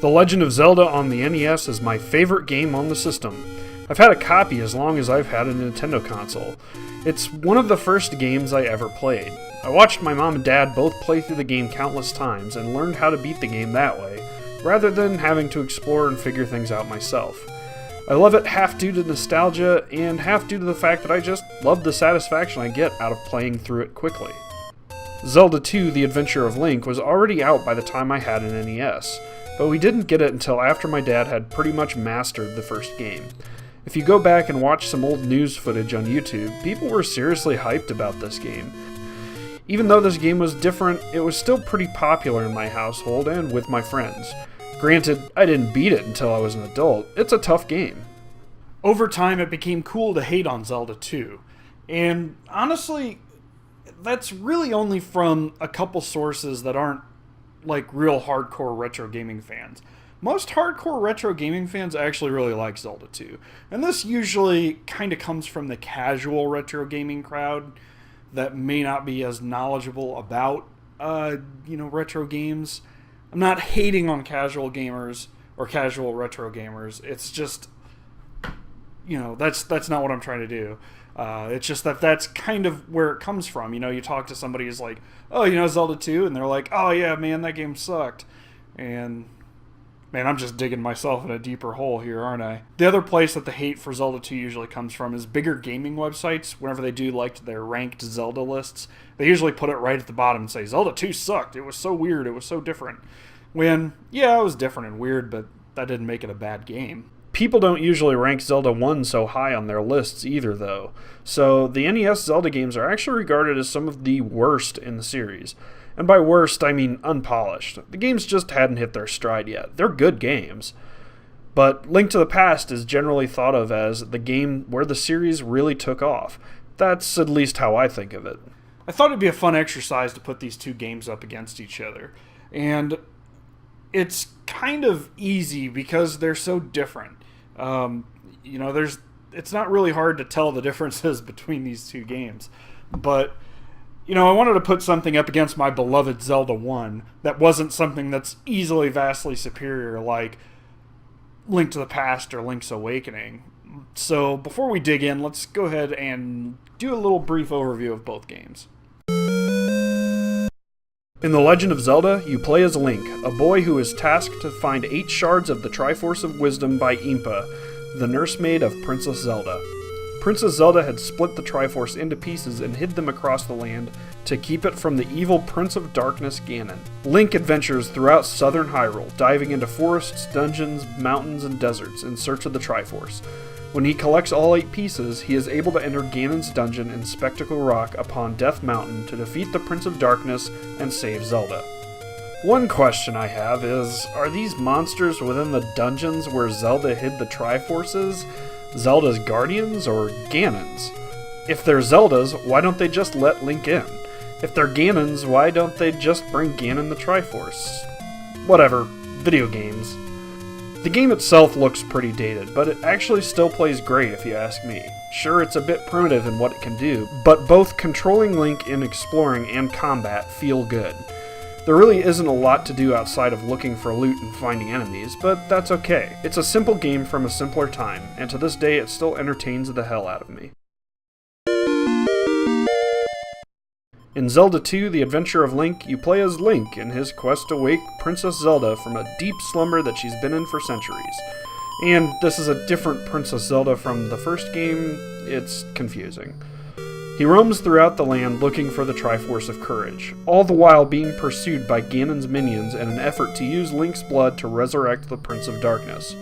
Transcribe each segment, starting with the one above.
The Legend of Zelda on the NES is my favorite game on the system. I've had a copy as long as I've had a Nintendo console. It's one of the first games I ever played. I watched my mom and dad both play through the game countless times and learned how to beat the game that way, rather than having to explore and figure things out myself. I love it half due to nostalgia and half due to the fact that I just love the satisfaction I get out of playing through it quickly. Zelda 2: The Adventure of Link was already out by the time I had an NES, but we didn't get it until after my dad had pretty much mastered the first game. If you go back and watch some old news footage on YouTube, people were seriously hyped about this game. Even though this game was different, it was still pretty popular in my household and with my friends. Granted, I didn't beat it until I was an adult. It's a tough game. Over time, it became cool to hate on Zelda 2. And honestly, that's really only from a couple sources that aren't like real hardcore retro gaming fans. Most hardcore retro gaming fans actually really like Zelda 2. And this usually kind of comes from the casual retro gaming crowd that may not be as knowledgeable about, retro games. I'm not hating on casual gamers or casual retro gamers. It's just, that's not what I'm trying to do. It's just that's kind of where it comes from. You talk to somebody who's like, oh, Zelda 2, and they're like, oh yeah, man, that game sucked. And man, I'm just digging myself in a deeper hole here, aren't I? The other place that the hate for Zelda 2 usually comes from is bigger gaming websites. Whenever they do their ranked Zelda lists, they usually put it right at the bottom and say, Zelda 2 sucked. It was so weird. It was so different. When, yeah, it was different and weird, but that didn't make it a bad game. People don't usually rank Zelda 1 so high on their lists either, though. So the NES Zelda games are actually regarded as some of the worst in the series. And by worst, I mean unpolished. The games just hadn't hit their stride yet. They're good games. But Link to the Past is generally thought of as the game where the series really took off. That's at least how I think of it. I thought it'd be a fun exercise to put these two games up against each other. And it's kind of easy because they're so different. It's not really hard to tell the differences between these two games. But I wanted to put something up against my beloved Zelda 1 that wasn't something that's easily vastly superior like Link to the Past or Link's Awakening. So before we dig in, let's go ahead and do a little brief overview of both games. In The Legend of Zelda, you play as Link, a boy who is tasked to find 8 shards of the Triforce of Wisdom by Impa, the nursemaid of Princess Zelda. Princess Zelda had split the Triforce into pieces and hid them across the land to keep it from the evil Prince of Darkness, Ganon. Link adventures throughout southern Hyrule, diving into forests, dungeons, mountains, and deserts in search of the Triforce. When he collects all 8 pieces, he is able to enter Ganon's dungeon in Spectacle Rock upon Death Mountain to defeat the Prince of Darkness and save Zelda. One question I have is, are these monsters within the dungeons where Zelda hid the Triforces Zelda's guardians or Ganon's? If they're Zelda's, why don't they just let Link in? If they're Ganon's, why don't they just bring Ganon the Triforce? Whatever, video games. The game itself looks pretty dated, but it actually still plays great if you ask me. Sure, it's a bit primitive in what it can do, but both controlling Link in exploring and combat feel good. There really isn't a lot to do outside of looking for loot and finding enemies, but that's okay. It's a simple game from a simpler time, and to this day it still entertains the hell out of me. In Zelda 2: The Adventure of Link, you play as Link in his quest to wake Princess Zelda from a deep slumber that she's been in for centuries. And this is a different Princess Zelda from the first game. It's confusing. He roams throughout the land looking for the Triforce of Courage, all the while being pursued by Ganon's minions in an effort to use Link's blood to resurrect the Prince of Darkness.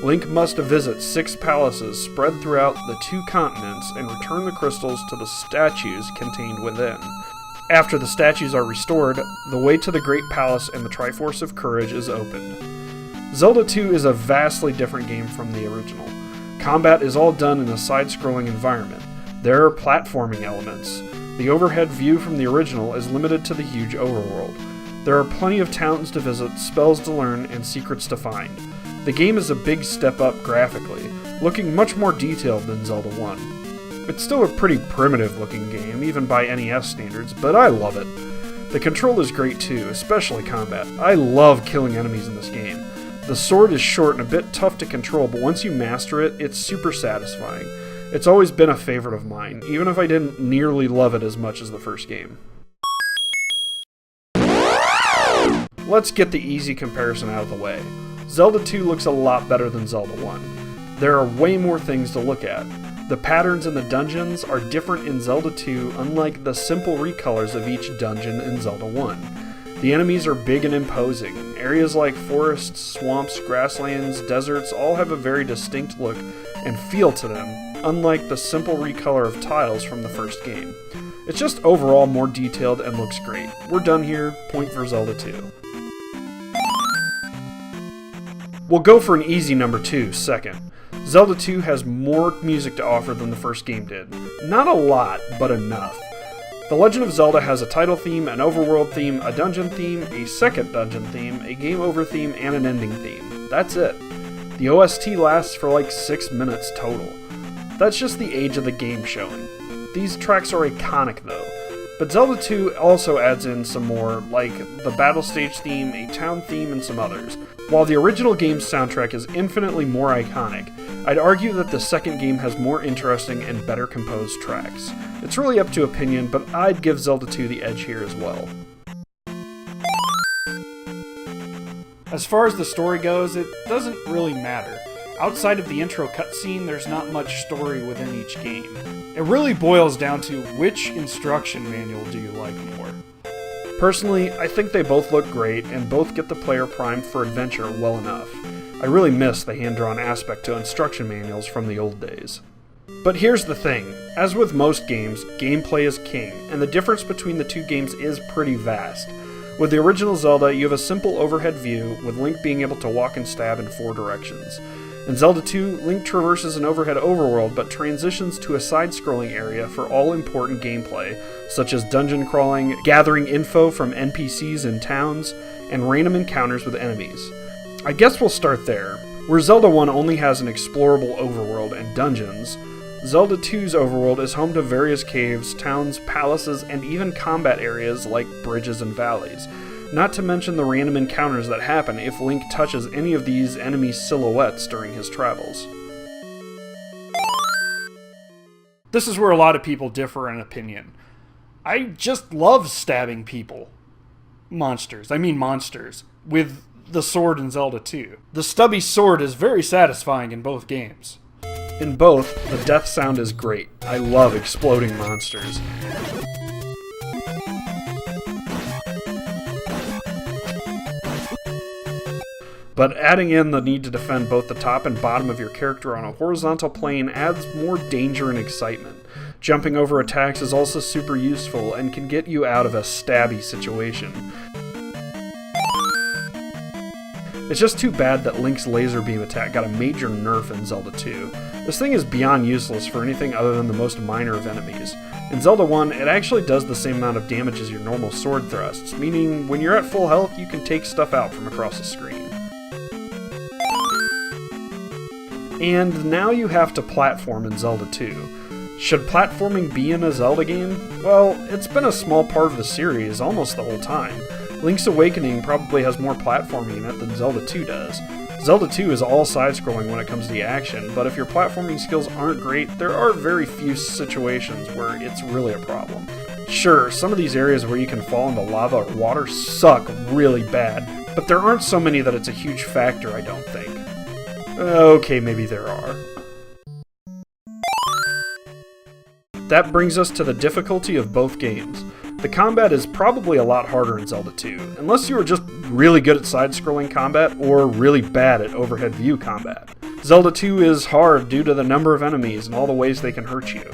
Link must visit 6 palaces spread throughout the 2 continents and return the crystals to the statues contained within. After the statues are restored, the way to the Great Palace and the Triforce of Courage is opened. Zelda 2 is a vastly different game from the original. Combat is all done in a side-scrolling environment. There are platforming elements. The overhead view from the original is limited to the huge overworld. There are plenty of towns to visit, spells to learn, and secrets to find. The game is a big step up graphically, looking much more detailed than Zelda 1. It's still a pretty primitive looking game, even by NES standards, but I love it. The control is great too, especially combat. I love killing enemies in this game. The sword is short and a bit tough to control, but once you master it, it's super satisfying. It's always been a favorite of mine, even if I didn't nearly love it as much as the first game. Let's get the easy comparison out of the way. Zelda 2 looks a lot better than Zelda 1. There are way more things to look at. The patterns in the dungeons are different in Zelda 2, unlike the simple recolors of each dungeon in Zelda 1. The enemies are big and imposing. Areas like forests, swamps, grasslands, deserts all have a very distinct look and feel to them, unlike the simple recolor of tiles from the first game. It's just overall more detailed and looks great. We're done here, point for Zelda 2. We'll go for an easy number 2, second. Zelda 2 has more music to offer than the first game did. Not a lot, but enough. The Legend of Zelda has a title theme, an overworld theme, a dungeon theme, a second dungeon theme, a game over theme, and an ending theme. That's it. The OST lasts for like 6 minutes total. That's just the age of the game showing. These tracks are iconic though. But Zelda 2 also adds in some more, like the battle stage theme, a town theme, and some others. While the original game's soundtrack is infinitely more iconic, I'd argue that the second game has more interesting and better composed tracks. It's really up to opinion, but I'd give Zelda 2 the edge here as well. As far as the story goes, it doesn't really matter. Outside of the intro cutscene, there's not much story within each game. It really boils down to which instruction manual do you like more. Personally, I think they both look great and both get the player primed for adventure well enough. I really miss the hand-drawn aspect to instruction manuals from the old days. But here's the thing, as with most games, gameplay is king, and the difference between the two games is pretty vast. With the original Zelda, you have a simple overhead view, with Link being able to walk and stab in 4 directions. In Zelda 2, Link traverses an overhead overworld but transitions to a side-scrolling area for all-important gameplay, such as dungeon crawling, gathering info from NPCs in towns, and random encounters with enemies. I guess we'll start there. Where Zelda 1 only has an explorable overworld and dungeons, Zelda 2's overworld is home to various caves, towns, palaces, and even combat areas like bridges and valleys. Not to mention the random encounters that happen if Link touches any of these enemy silhouettes during his travels. This is where a lot of people differ in opinion. I just love stabbing people. Monsters, with the sword in Zelda 2. The stubby sword is very satisfying in both games. In both, the death sound is great. I love exploding monsters. But adding in the need to defend both the top and bottom of your character on a horizontal plane adds more danger and excitement. Jumping over attacks is also super useful and can get you out of a stabby situation. It's just too bad that Link's laser beam attack got a major nerf in Zelda 2. This thing is beyond useless for anything other than the most minor of enemies. In Zelda 1, it actually does the same amount of damage as your normal sword thrusts, meaning when you're at full health, you can take stuff out from across the screen. And now you have to platform in Zelda 2. Should platforming be in a Zelda game? Well, it's been a small part of the series almost the whole time. Link's Awakening probably has more platforming in it than Zelda 2 does. Zelda 2 is all side-scrolling when it comes to the action, but if your platforming skills aren't great, there are very few situations where it's really a problem. Sure, some of these areas where you can fall into lava or water suck really bad, but there aren't so many that it's a huge factor, I don't think. Okay, maybe there are. That brings us to the difficulty of both games. The combat is probably a lot harder in Zelda 2, unless you are just really good at side-scrolling combat or really bad at overhead view combat. Zelda 2 is hard due to the number of enemies and all the ways they can hurt you,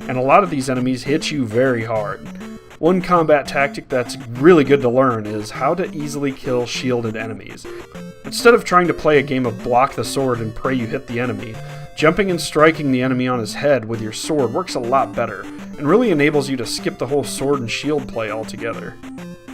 and a lot of these enemies hit you very hard. One combat tactic that's really good to learn is how to easily kill shielded enemies. Instead of trying to play a game of block the sword and pray you hit the enemy, jumping and striking the enemy on his head with your sword works a lot better, and really enables you to skip the whole sword and shield play altogether.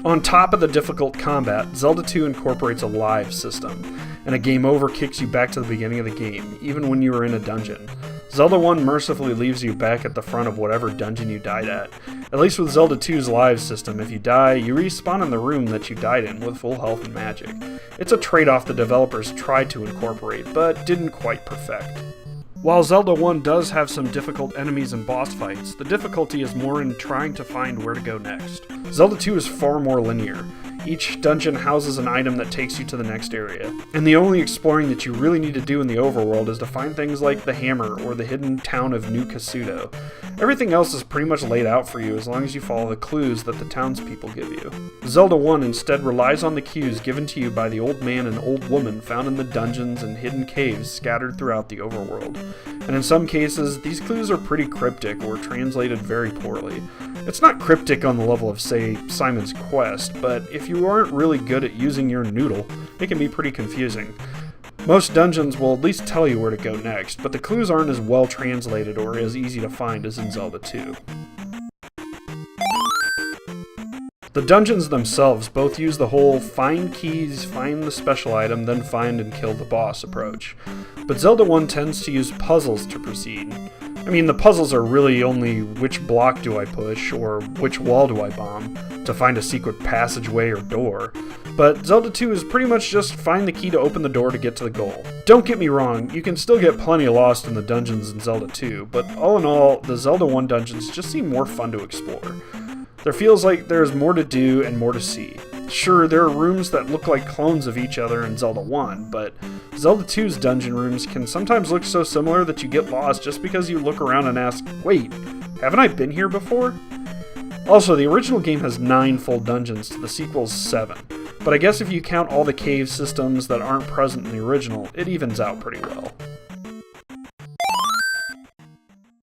On top of the difficult combat, Zelda 2 incorporates a live system, and a game over kicks you back to the beginning of the game, even when you are in a dungeon. Zelda 1 mercifully leaves you back at the front of whatever dungeon you died at. At least with Zelda 2's live system, if you die, you respawn in the room that you died in with full health and magic. It's a trade-off the developers tried to incorporate, but didn't quite perfect. While Zelda 1 does have some difficult enemies and boss fights, the difficulty is more in trying to find where to go next. Zelda 2 is far more linear. Each dungeon houses an item that takes you to the next area, and the only exploring that you really need to do in the overworld is to find things like the hammer or the hidden town of New Kasuto. Everything else is pretty much laid out for you as long as you follow the clues that the townspeople give you. Zelda 1 instead relies on the cues given to you by the old man and old woman found in the dungeons and hidden caves scattered throughout the overworld. And in some cases, these clues are pretty cryptic or translated very poorly. It's not cryptic on the level of, say, Simon's Quest, but if you aren't really good at using your noodle, it can be pretty confusing. Most dungeons will at least tell you where to go next, but the clues aren't as well translated or as easy to find as in Zelda 2. The dungeons themselves both use the whole find keys, find the special item, then find and kill the boss approach. But Zelda 1 tends to use puzzles to proceed. I mean, the puzzles are really only which block do I push, or which wall do I bomb, to find a secret passageway or door. But Zelda 2 is pretty much just find the key to open the door to get to the goal. Don't get me wrong, you can still get plenty lost in the dungeons in Zelda 2, but all in all, the Zelda 1 dungeons just seem more fun to explore. There feels like there's more to do and more to see. Sure, there are rooms that look like clones of each other in Zelda 1, but Zelda 2's dungeon rooms can sometimes look so similar that you get lost just because you look around and ask, wait, haven't I been here before? Also, the original game has 9 full dungeons to the sequel's 7, but I guess if you count all the cave systems that aren't present in the original, it evens out pretty well.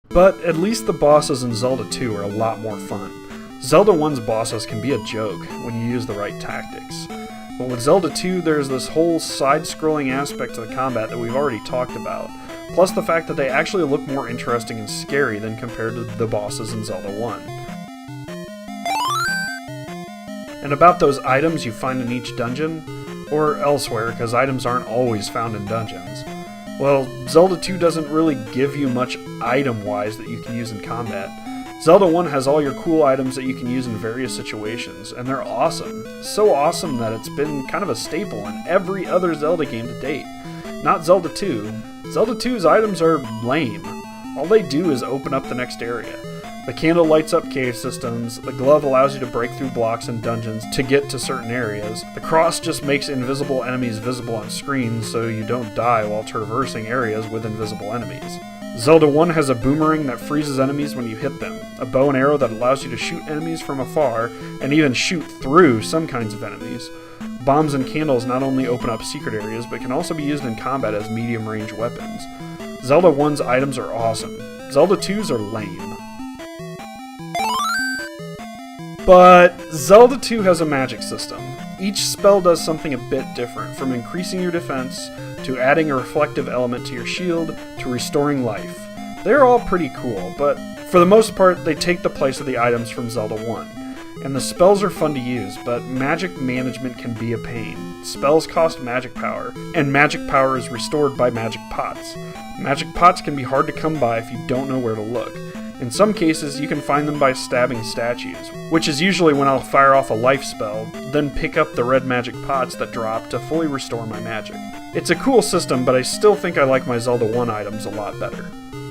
But at least the bosses in Zelda 2 are a lot more fun. Zelda 1's bosses can be a joke when you use the right tactics. But with Zelda 2, there's this whole side-scrolling aspect to the combat that we've already talked about, plus the fact that they actually look more interesting and scary than compared to the bosses in Zelda 1. And about those items you find in each dungeon, or elsewhere, because items aren't always found in dungeons. Well, Zelda 2 doesn't really give you much item-wise that you can use in combat. Zelda 1 has all your cool items that you can use in various situations, and they're awesome. So awesome that it's been kind of a staple in every other Zelda game to date. Not Zelda 2. Zelda 2's items are lame. All they do is open up the next area. The candle lights up cave systems, the glove allows you to break through blocks and dungeons to get to certain areas, the cross just makes invisible enemies visible on screens so you don't die while traversing areas with invisible enemies. Zelda 1 has a boomerang that freezes enemies when you hit them, a bow and arrow that allows you to shoot enemies from afar, and even shoot through some kinds of enemies. Bombs and candles not only open up secret areas, but can also be used in combat as medium-range weapons. Zelda 1's items are awesome. Zelda 2's are lame. But Zelda 2 has a magic system. Each spell does something a bit different, from increasing your defense, to adding a reflective element to your shield, to restoring life. They're all pretty cool, but for the most part they take the place of the items from Zelda 1. And the spells are fun to use, but magic management can be a pain. Spells cost magic power, and magic power is restored by magic pots. Magic pots can be hard to come by if you don't know where to look. In some cases, you can find them by stabbing statues, which is usually when I'll fire off a life spell, then pick up the red magic pots that drop to fully restore my magic. It's a cool system, but I still think I like my Zelda 1 items a lot better.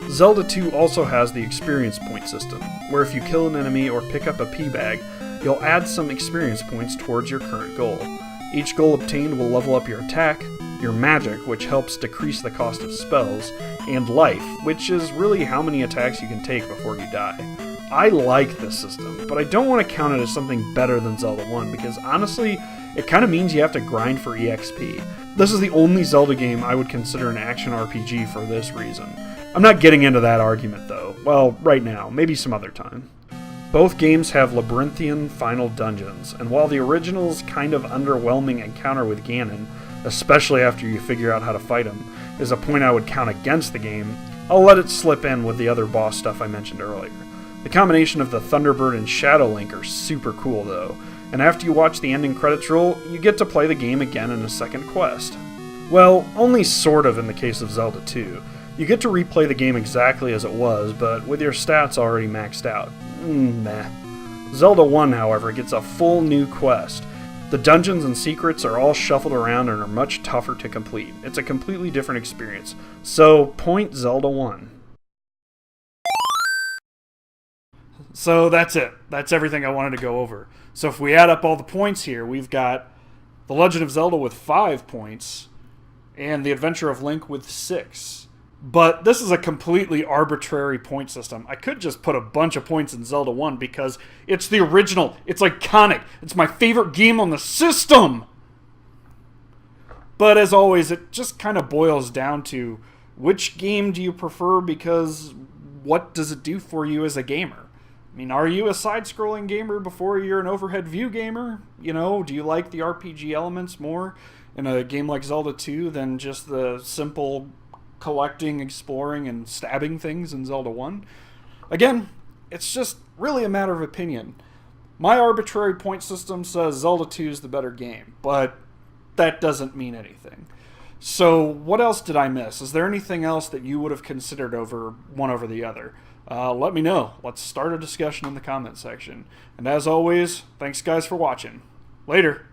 Zelda 2 also has the experience point system, where if you kill an enemy or pick up a P bag, you'll add some experience points towards your current goal. Each goal obtained will level up your attack, your magic, which helps decrease the cost of spells, and life, which is really how many attacks you can take before you die. I like this system, but I don't want to count it as something better than Zelda 1, because honestly, it kind of means you have to grind for EXP. This is the only Zelda game I would consider an action RPG for this reason. I'm not getting into that argument though. Well, right now, maybe some other time. Both games have labyrinthian final dungeons, and while the original's kind of underwhelming encounter with Ganon, especially after you figure out how to fight him, is a point I would count against the game, I'll let it slip in with the other boss stuff I mentioned earlier. The combination of the Thunderbird and Shadow Link are super cool though, and after you watch the ending credits roll, you get to play the game again in a second quest. Well, only sort of in the case of Zelda 2. You get to replay the game exactly as it was, but with your stats already maxed out. Meh. Zelda 1, however, gets a full new quest. The dungeons and secrets are all shuffled around and are much tougher to complete. It's a completely different experience. So, point Zelda 1. So that's it. That's everything I wanted to go over. So if we add up all the points here, we've got The Legend of Zelda with 5 points and The Adventure of Link with 6. But this is a completely arbitrary point system. I could just put a bunch of points in Zelda 1 because it's the original. It's iconic. It's my favorite game on the system. But as always, it just kind of boils down to which game do you prefer, because what does it do for you as a gamer? I mean, are you a side-scrolling gamer before you're an overhead view gamer? You know, do you like the RPG elements more in a game like Zelda 2 than just the simple collecting, exploring, and stabbing things in Zelda 1? Again, it's just really a matter of opinion. My arbitrary point system says Zelda 2 is the better game, but that doesn't mean anything. So what else did I miss? Is there anything else that you would have considered over one over the other? Let me know. Let's start a discussion in the comment section. And as always, thanks guys for watching. Later.